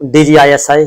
DGISI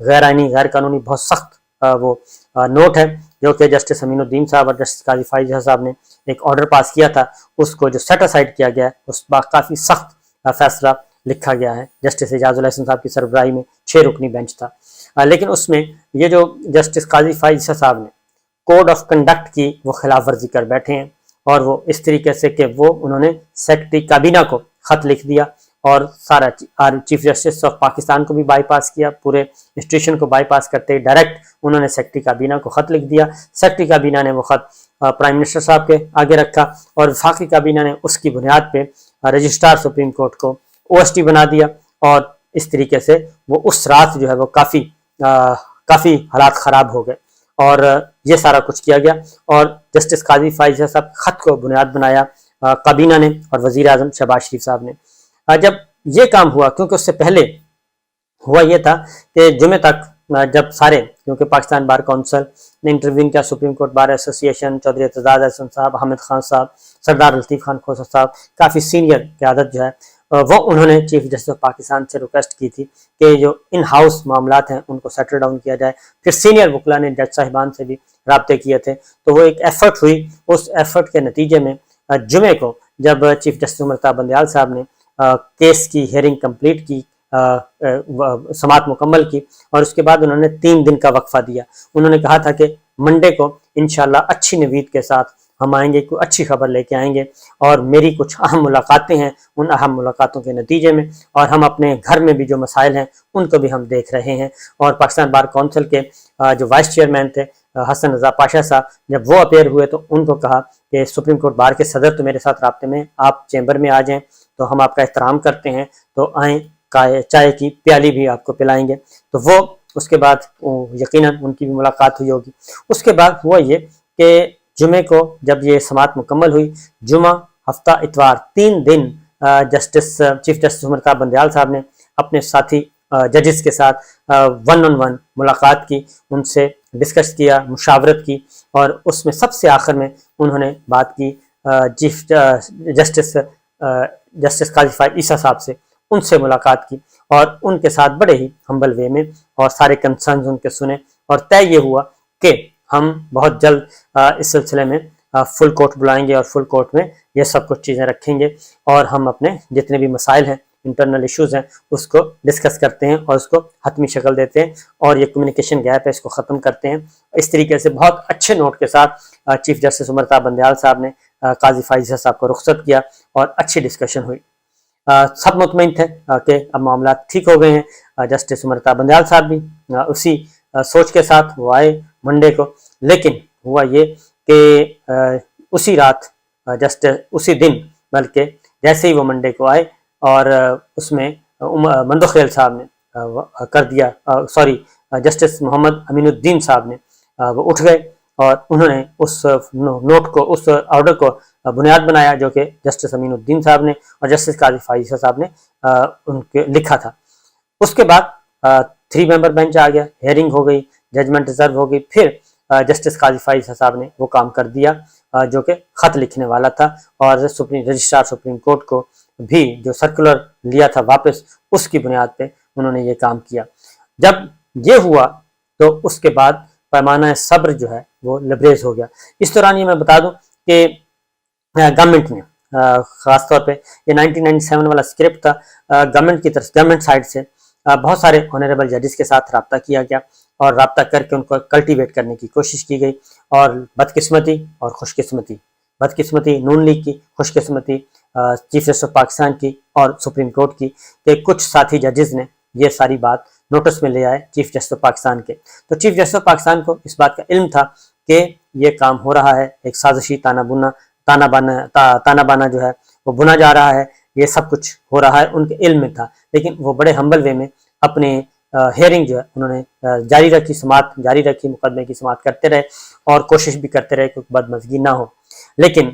غیر آئینی غیر قانونی بہت سخت وہ نوٹ ہے جو کہ جسٹس امین الدین صاحب اور جسٹس قاضی فائز صاحب نے ایک آرڈر پاس کیا تھا، اس کو جو سیٹ اسائڈ کیا گیا ہے اس پر کافی سخت فیصلہ لکھا گیا ہے۔ جسٹس اعجاز الحسن صاحب کی سربراہی میں 6 رکنی بینچ تھا، لیکن اس میں یہ جو جسٹس قاضی فائز صاحب نے کوڈ آف کنڈکٹ کی وہ خلاف ورزی کر بیٹھے ہیں، اور وہ اس طریقے سے کہ وہ انہوں نے سیکرٹری کابینہ کو خط لکھ دیا اور سارا چیف جسٹس آف پاکستان کو بھی بائی پاس کیا، پورے انسٹیٹیوشن کو بائی پاس کرتے ڈائریکٹ انہوں نے سیکرٹری کابینہ کو خط لکھ دیا۔ سیکرٹری کابینہ نے وہ خط پرائم منسٹر صاحب کے آگے رکھا، اور وفاقی کابینہ نے اس کی بنیاد پہ رجسٹرار سپریم کورٹ کو او ایس ٹی بنا دیا، اور اس طریقے سے وہ اس رات جو ہے وہ کافی حالات خراب ہو گئے، اور یہ سارا کچھ کیا گیا۔ اور جسٹس قاضی فائز صاحب خط کو بنیاد بنایا کابینہ نے اور وزیر اعظم شہباز شریف صاحب نے۔ جب یہ کام ہوا، کیونکہ اس سے پہلے ہوا یہ تھا کہ جمعے تک جب سارے، کیونکہ پاکستان بار کونسل نے انٹرویو کیا، سپریم کورٹ بار ایسوسی ایشن، چودھری اعتزاز احسن صاحب، حامد خان صاحب، سردار لطیف خان کھوسر صاحب، کافی سینئر قیادت جو ہے وہ انہوں نے چیف جسٹس آف پاکستان سے ریکویسٹ کی تھی کہ جو ان ہاؤس معاملات ہیں ان کو سیٹل ڈاؤن کیا جائے۔ پھر سینئر وکلا نے جج صاحبان سے بھی رابطے کیے تھے، تو وہ ایک ایفرٹ ہوئی، اس ایفرٹ کے نتیجے میں جمعے کو جب چیف جسٹس عمر طاہر بندیال صاحب نے کیس کی ہیئرنگ کمپلیٹ کی، سماعت مکمل کی، اور اس کے بعد انہوں نے 3 دن کا وقفہ دیا۔ انہوں نے کہا تھا کہ منڈے کو انشاءاللہ اچھی نوید کے ساتھ ہم آئیں گے، کوئی اچھی خبر لے کے آئیں گے، اور میری کچھ اہم ملاقاتیں ہیں، ان اہم ملاقاتوں کے نتیجے میں، اور ہم اپنے گھر میں بھی جو مسائل ہیں ان کو بھی ہم دیکھ رہے ہیں۔ اور پاکستان بار کونسل کے جو وائس چیئرمین تھے حسن رضا پاشا صاحب، جب وہ اپیئر ہوئے تو ان کو کہا کہ سپریم کورٹ بار کے صدر تو میرے ساتھ رابطے میں، آپ چیمبر میں آ جائیں تو ہم آپ کا احترام کرتے ہیں، تو آئیں، چائے کی پیالی بھی آپ کو پلائیں گے۔ تو وہ اس کے بعد یقیناً ان کی بھی ملاقات ہوئی ہوگی۔ اس کے بعد ہوا یہ کہ جمعے کو جب یہ سماعت مکمل ہوئی، جمعہ، ہفتہ، اتوار، 3 دن چیف جسٹس عمر طاہر بندیال صاحب نے اپنے ساتھی ججز کے ساتھ 1 on 1 ملاقات کی، ان سے ڈسکس کیا، مشاورت کی، اور اس میں سب سے آخر میں انہوں نے بات کی چیف جسٹس قاضی فائز عیسیٰ صاحب سے، ان سے ملاقات کی، اور ان کے ساتھ بڑے ہی ہمبل وے میں اور سارے کنسرنز ان کے سنے، اور طے یہ ہوا کہ ہم بہت جلد اس سلسلے میں فل کورٹ بلائیں گے، اور فل کورٹ میں یہ سب کچھ چیزیں رکھیں گے، اور ہم اپنے جتنے بھی مسائل ہیں، انٹرنل ایشوز ہیں، اس کو ڈسکس کرتے ہیں اور اس کو حتمی شکل دیتے ہیں، اور یہ کمیونیکیشن گیپ ہے اس کو ختم کرتے ہیں۔ اس طریقے سے بہت اچھے نوٹ کے ساتھ چیف جسٹس عمر طاہر بندیال صاحب نے قاضی فائز صاحب کو رخصت کیا، اور اچھی ڈسکشن ہوئی۔ سب مطمئن تھے کہ اب معاملات ٹھیک ہو گئے ہیں۔ جسٹس عمر طاہر بندیال صاحب بھی اسی سوچ کے ساتھ وہ آئے منڈے کو، لیکن ہوا یہ کہ اسی رات اسی دن، بلکہ جیسے ہی وہ منڈے کو آئے، اور اس میں مندوخیل صاحب نے کر دیا، جسٹس محمد امین الدین صاحب نے وہ اٹھ گئے، اور انہوں نے اس نوٹ کو، اس آرڈر کو بنیاد بنایا جو کہ جسٹس امین الدین صاحب نے اور جسٹس قاضی فائز صاحب نے ان کے لکھا تھا۔ اس کے بعد 3 ممبر بینچ آ گیا، ہیئرنگ ہو گئی، ججمنٹ ریزرو ہو گئی، پھر جسٹس قاضی فائز صاحب نے وہ کام کر دیا جو کہ خط لکھنے والا تھا، اور رجسٹرار سپریم کورٹ کو بھی جو سرکولر لیا تھا واپس، اس کی بنیاد پہ انہوں نے یہ کام کیا۔ جب یہ ہوا تو اس کے بعد پیمانہ صبر جو ہے وہ لبریز ہو گیا۔ اس دوران یہ میں بتا دوں کہ گورنمنٹ نے خاص طور پہ یہ 1997 والا اسکرپٹ تھا، گورنمنٹ کی طرف، گورنمنٹ سائڈ سے بہت سارے آنریبل ججز کے ساتھ رابطہ کیا گیا، اور رابطہ کر کے ان کو کلٹیویٹ کرنے کی کوشش کی گئی، اور بدقسمتی اور خوش قسمتی، بدقسمتی نون لیگ کی، خوش قسمتی چیف جسٹس آف پاکستان کی اور سپریم کورٹ کی، کہ کچھ ساتھی ججز نے یہ ساری بات نوٹس میں لے آئے چیف جسٹس آف پاکستان کے۔ تو چیف جسٹس آف پاکستان کو اس بات کا علم تھا کہ یہ کام ہو رہا ہے، ایک سازشی تانا بانا جو ہے وہ بنا جا رہا ہے، یہ سب کچھ ہو رہا ہے، ان کے علم میں تھا، لیکن وہ بڑے ہمبل وے میں اپنے ہیئرنگ جو ہے انہوں نے جاری رکھی، سماعت جاری رکھی، مقدمے کی سماعت کرتے رہے، اور کوشش بھی کرتے رہے کہ بدمزگی نہ ہو۔ لیکن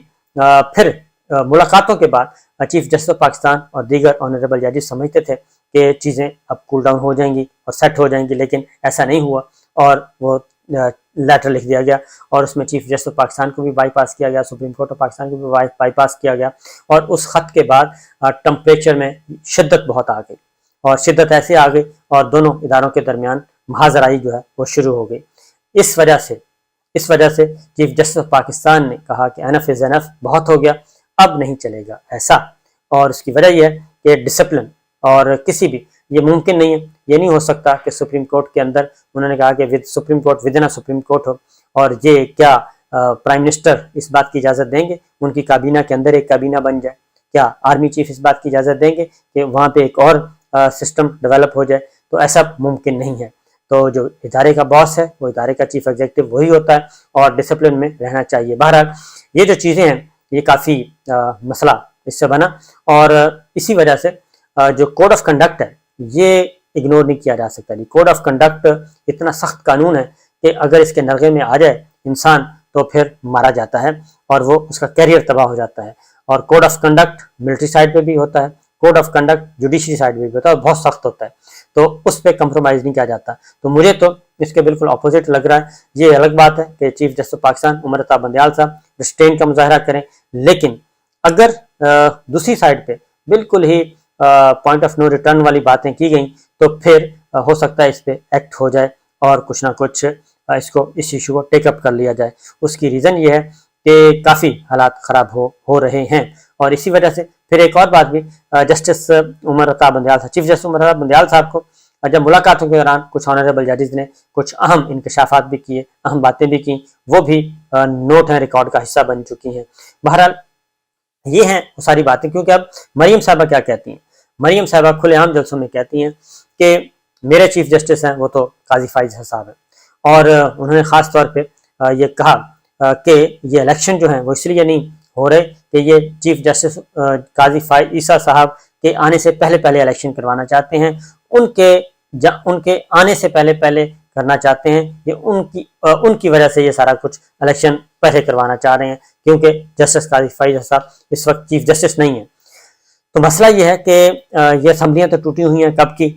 پھر ملاقاتوں کے بعد چیف جسٹس آف پاکستان اور دیگر آنریبل ججز سمجھتے تھے کہ چیزیں اب کول ڈاؤن ہو جائیں گی اور سیٹ ہو جائیں گی، لیکن ایسا نہیں ہوا، اور وہ لیٹر لکھ دیا گیا، اور اس میں چیف جسٹس آف پاکستان کو بھی بائی پاس کیا گیا، سپریم کورٹ آف پاکستان کو بھی بائی پاس کیا گیا، اور اس خط کے بعد ٹمپریچر میں شدت بہت آ گئی، اور شدت ایسے آ گئی، اور دونوں اداروں کے درمیان محاذرائی جو ہے وہ شروع ہو گئی۔ اس وجہ سے چیف جسٹس آف پاکستان نے کہا کہ انف از انف، بہت ہو گیا، اب نہیں چلے گا ایسا۔ اور اس کی وجہ یہ ہے کہ ڈسپلن اور کسی بھی، یہ ممکن نہیں ہے، یہ نہیں ہو سکتا کہ سپریم کورٹ کے اندر، انہوں نے کہا کہ سپریم کورٹ ودن سپریم کورٹ ہو، اور یہ کیا پرائم منسٹر اس بات کی اجازت دیں گے ان کی کابینہ کے اندر ایک کابینہ بن جائے؟ کیا آرمی چیف اس بات کی اجازت دیں گے کہ وہاں پہ ایک اور سسٹم ڈیولپ ہو جائے؟ تو ایسا ممکن نہیں ہے۔ تو جو ادارے کا باس ہے وہ ادارے کا چیف ایگزیکٹو وہی ہوتا ہے، اور ڈسپلن میں رہنا چاہیے۔ بہرحال یہ جو چیزیں ہیں یہ کافی مسئلہ اس سے بنا، اور اسی وجہ سے جو کوڈ آف کنڈکٹ ہے یہ اگنور نہیں کیا جا سکتا۔ کوڈ آف کنڈکٹ اتنا سخت قانون ہے کہ اگر اس کے نرغے میں آ جائے انسان تو پھر مارا جاتا ہے، اور وہ اس کا کیریئر تباہ ہو جاتا ہے۔ اور code of conduct military side پہ بھی ہوتا ہے، code of conduct judiciary side پہ بھی ہوتا ہے، اور بہت سخت ہوتا ہے، تو اس پہ کمپرومائز نہیں کیا جاتا۔ تو مجھے تو اس کے بالکل اپوزٹ لگ رہا ہے۔ یہ الگ بات ہے کہ چیف جسٹس پاکستان عمر عطا بندیال صاحب ریسٹرین کا مظاہرہ کریں، لیکن اگر دوسری سائڈ پہ بالکل ہی پوائنٹ آف نو ریٹرن والی باتیں کی گئیں تو پھر ہو سکتا ہے اس پہ ایکٹ ہو جائے اور کچھ نہ کچھ اس ایشو کو ٹیک اپ کر لیا جائے۔ اس کی ریزن یہ ہے کہ کافی حالات خراب ہو رہے ہیں، اور اسی وجہ سے پھر ایک اور بات بھی، جسٹس عمر عطا بندیال صاحب، چیف جسٹس عمر عطا بندیال صاحب کو جب ملاقاتوں کے دوران کچھ آنریبل ججز نے کچھ اہم انکشافات بھی کیے، اہم باتیں بھی کی، وہ بھی نوٹ ہیں، ریکارڈ کا حصہ بن چکی ہیں۔ بہرحال یہ ہیں وہ ساری باتیں، کیونکہ اب مریم صاحبہ کیا کہتی ہیں؟ مریم صاحبہ کھلے عام جلسوں میں کہتی ہیں کہ میرے چیف جسٹس ہیں وہ تو قاضی فائز صاحب ہیں، اور انہوں نے خاص طور پہ یہ کہا کہ یہ الیکشن جو ہیں وہ اس لیے نہیں ہو رہے کہ یہ چیف جسٹس قاضی فائز عیسیٰ صاحب کے آنے سے پہلے الیکشن کروانا چاہتے ہیں، ان کے آنے سے پہلے کرنا چاہتے ہیں، یہ ان کی وجہ سے یہ سارا کچھ الیکشن پہلے کروانا چاہ رہے ہیں، کیونکہ جسٹس قاضی فائز صاحب اس وقت چیف جسٹس نہیں ہیں۔ تو مسئلہ یہ ہے کہ یہ اسمبلیاں تو ٹوٹی ہوئی ہیں کب کی،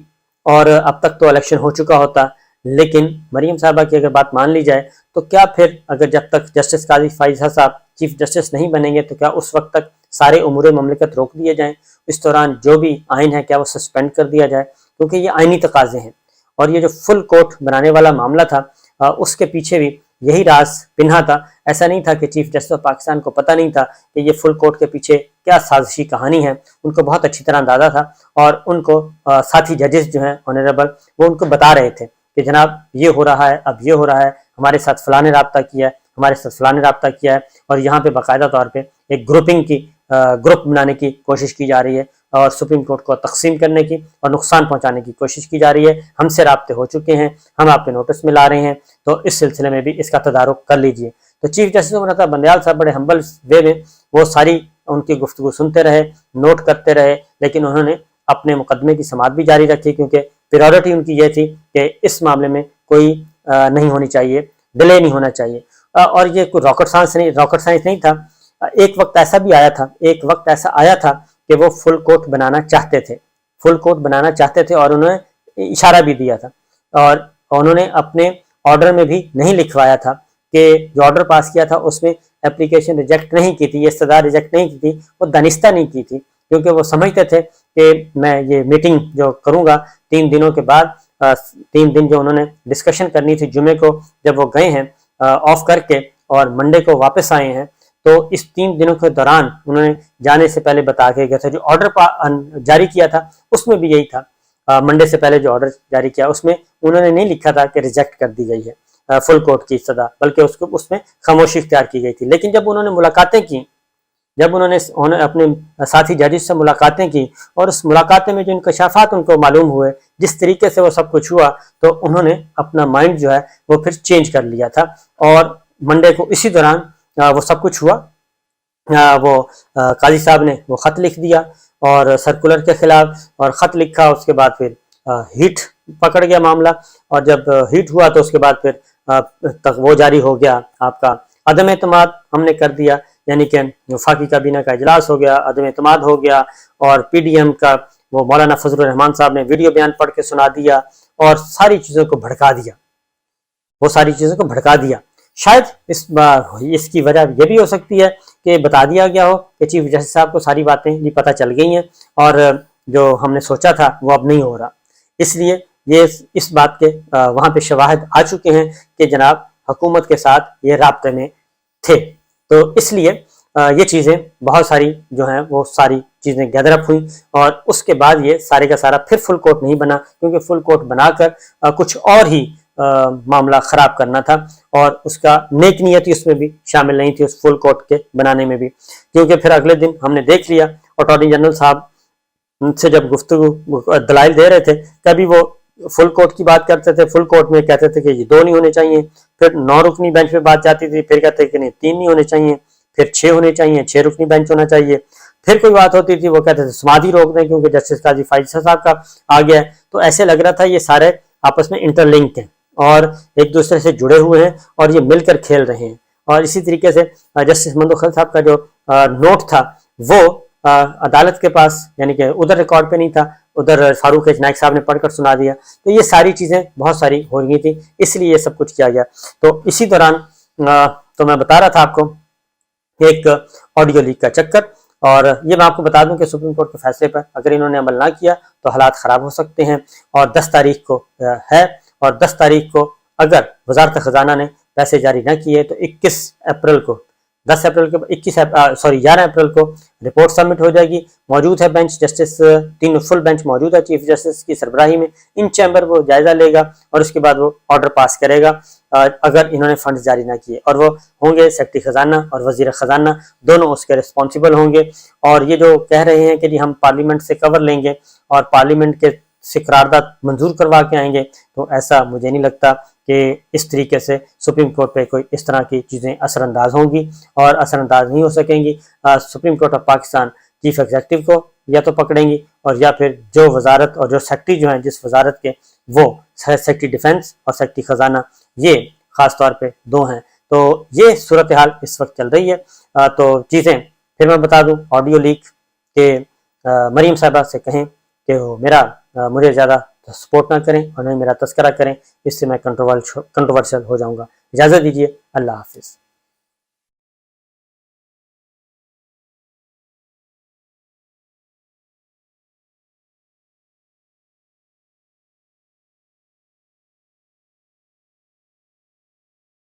اور اب تک تو الیکشن ہو چکا ہوتا، لیکن مریم صاحبہ کی اگر بات مان لی جائے تو کیا پھر اگر جب تک جسٹس قاضی فائز صاحب چیف جسٹس نہیں بنیں گے تو کیا اس وقت تک سارے امور مملکت روک دیے جائیں؟ اس دوران جو بھی آئین ہے کیا وہ سسپینڈ کر دیا جائے؟ کیونکہ یہ آئینی تقاضے ہیں، اور یہ جو فل کورٹ بنانے والا معاملہ تھا اس کے پیچھے بھی یہی راز پنہا تھا۔ ایسا نہیں تھا کہ چیف جسٹس آف پاکستان کو پتہ نہیں تھا کہ یہ فل کورٹ کے پیچھے کیا سازشی کہانی ہے، ان کو بہت اچھی طرح اندازہ تھا، اور ان کو ساتھی ججز جو ہیں آنریبل وہ ان کو بتا رہے تھے کہ جناب یہ ہو رہا ہے، اب یہ ہو رہا ہے، ہمارے ساتھ فلاں نے رابطہ کیا ہے، ہمارے ساتھ فلاں نے رابطہ کیا ہے، اور یہاں پہ باقاعدہ طور پہ ایک گروپ بنانے کی کوشش کی جا رہی ہے، اور سپریم کورٹ کو تقسیم کرنے کی اور نقصان پہنچانے کی کوشش کی جا رہی ہے، ہم سے رابطے ہو چکے ہیں، ہم آپ کے نوٹس میں لا رہے ہیں، تو اس سلسلے میں بھی اس کا تدارک کر لیجئے۔ تو چیف جسٹس عمر عطا بندیال صاحب بڑے ہمبل وے میں وہ ساری ان کی گفتگو سنتے رہے، نوٹ کرتے رہے، لیکن انہوں نے اپنے مقدمے کی سماعت بھی جاری رکھی، کیونکہ پریورٹی ان کی یہ تھی کہ اس معاملے میں کوئی نہیں ہونی چاہیے، ڈیلے نہیں ہونا چاہیے، اور یہ کوئی راکٹ سائنس نہیں تھا۔ ایک وقت ایسا آیا تھا کہ وہ فل کورٹ بنانا چاہتے تھے، اور انہوں نے اشارہ بھی دیا تھا، اور انہوں نے اپنے آرڈر میں بھی نہیں لکھوایا تھا کہ جو آرڈر پاس کیا تھا اس میں اپلیکیشن ریجیکٹ نہیں کی تھی، یہ استدعا ریجیکٹ نہیں کی تھی، وہ دانستہ نہیں کی تھی، کیونکہ وہ سمجھتے تھے کہ میں یہ میٹنگ جو کروں گا 3 دنوں کے بعد، 3 دن جو انہوں نے ڈسکشن کرنی تھی، جمعے کو جب وہ گئے ہیں آف کر کے اور منڈے کو واپس آئے ہیں، تو اس 3 دنوں کے دوران انہوں نے جانے سے پہلے بتا کے گیا تھا، جو آرڈر جاری کیا تھا اس میں بھی یہی تھا، منڈے سے پہلے جو آرڈر جاری کیا اس میں انہوں نے نہیں لکھا تھا کہ ریجیکٹ کر دی گئی ہے فل کورٹ کی استدعا، بلکہ اس میں خاموشی اختیار کی گئی تھی۔ لیکن جب انہوں نے ملاقاتیں کی، جب انہوں نے اپنے ساتھی ججز سے ملاقاتیں کی، اور اس ملاقاتیں میں جو انکشافات ان کو معلوم ہوئے، جس طریقے سے وہ سب کچھ ہوا، تو انہوں نے اپنا مائنڈ جو ہے وہ پھر چینج کر لیا تھا، اور منڈے کو اسی دوران وہ سب کچھ ہوا، وہ قاضی صاحب نے وہ خط لکھ دیا اور سرکولر کے خلاف، اور خط لکھا، اس کے بعد پھر ہیٹ پکڑ گیا معاملہ، اور جب ہیٹ ہوا تو اس کے بعد پھر وہ جاری ہو گیا آپ کا عدم اعتماد ہم نے کر دیا، یعنی کہ وفاقی کابینہ کا اجلاس ہو گیا، عدم اعتماد ہو گیا، اور پی ڈی ایم کا وہ مولانا فضل الرحمان صاحب نے ویڈیو بیان پڑھ کے سنا دیا، اور ساری چیزوں کو بھڑکا دیا۔ شاید اس کی وجہ یہ بھی ہو سکتی ہے کہ بتا دیا گیا ہو کہ چیف جسٹس صاحب کو ساری باتیں بھی پتہ چل گئی ہیں، اور جو ہم نے سوچا تھا وہ اب نہیں ہو رہا، اس لیے یہ اس بات کے وہاں پہ شواہد آ چکے ہیں کہ جناب حکومت کے ساتھ یہ رابطے میں تھے. تو اس لیے یہ چیزیں بہت ساری جو ہیں وہ ساری چیزیں گیدر اپ ہوئیں، اور اس کے بعد یہ سارے کا سارا پھر فل کوٹ نہیں بنا، کیونکہ فل کوٹ بنا کر کچھ اور ہی معاملہ خراب کرنا تھا، اور اس کا نیک نیتی اس میں بھی شامل نہیں تھی اس فل کوٹ کے بنانے میں بھی. کیونکہ پھر اگلے دن ہم نے دیکھ لیا اٹارنی جنرل صاحب سے جب گفتگو دلائل دے رہے تھے، کبھی وہ فل کوٹ کی بات کرتے تھے، فل کوٹ میں کہتے تھے کہ یہ 2 نہیں ہونے چاہیے، پھر 9 رکنی بینچ پہ بات جاتی تھی، پھر کہتے کہ نہیں 3 نہیں ہونے چاہیے، پھر 6 ہونے چاہیے، 6 رکنی بینچ ہونا چاہیے. پھر کوئی بات ہوتی تھی وہ کہتے تھے سماعت روک دیں کیونکہ جسٹس قاضی فائز صاحب کا آ گیا ہے. تو ایسے لگ رہا تھا یہ سارے آپس میں انٹر لنک ہیں اور ایک دوسرے سے جڑے ہوئے ہیں اور یہ مل کر کھیل رہے ہیں. اور اسی طریقے سے جسٹس مندوخیل صاحب کا جو نوٹ تھا وہ عدالت کے پاس، یعنی کہ ادھر ریکارڈ پہ نہیں تھا، ادھر فاروق ایچ نائک صاحب نے پڑھ کر سنا دیا. تو یہ ساری چیزیں بہت ساری ہو رہی تھیں، اس لیے یہ سب کچھ کیا گیا. تو اسی دوران تو میں بتا رہا تھا آپ کو ایک آڈیو لیک کا چکر، اور یہ میں آپ کو بتا دوں کہ سپریم کورٹ کے فیصلے پر اگر انہوں نے عمل نہ کیا تو حالات خراب ہو سکتے ہیں. اور 10 تاریخ کو ہے، اور 10 تاریخ کو اگر وزارت خزانہ نے پیسے جاری نہ کیے تو 21 اپریل کو 10 اپریل کو 11 اپریل کو رپورٹ سبمٹ ہو جائے گی. موجود ہے بینچ، جسٹس 3 فل بینچ موجود ہے چیف جسٹس کی سربراہی میں. ان چیمبر وہ جائزہ لے گا اور اس کے بعد وہ آرڈر پاس کرے گا اگر انہوں نے فنڈز جاری نہ کیے، اور وہ ہوں گے سیکرٹری خزانہ اور وزیر خزانہ، دونوں اس کے رسپانسبل ہوں گے. اور یہ جو کہہ رہے ہیں کہ جی ہم پارلیمنٹ سے کور لیں گے اور پارلیمنٹ کے سے قرارداد منظور کروا کے آئیں گے، تو ایسا مجھے نہیں لگتا کہ اس طریقے سے سپریم کورٹ پہ کوئی اس طرح کی چیزیں اثر انداز ہوں گی، اور اثر انداز نہیں ہو سکیں گی. Supreme court of Pakistan chief executive کو یا تو پکڑیں گی، اور یا پھر جو وزارت اور جو سیکرٹری جو ہیں جس وزارت کے، وہ سیکرٹری ڈیفنس اور سیکرٹری خزانہ، یہ خاص طور پہ 2 ہیں. تو یہ صورتحال اس وقت چل رہی ہے. تو چیزیں پھر میں بتا دوں آڈیو لیک کہ مریم صاحبہ سے کہیں کہ وہ مجھے زیادہ سپورٹ نہ کریں اور نہ میرا تذکرہ کریں، اس سے میں کنٹروورشل ہو جاؤں گا. اجازت دیجیے، اللہ حافظ.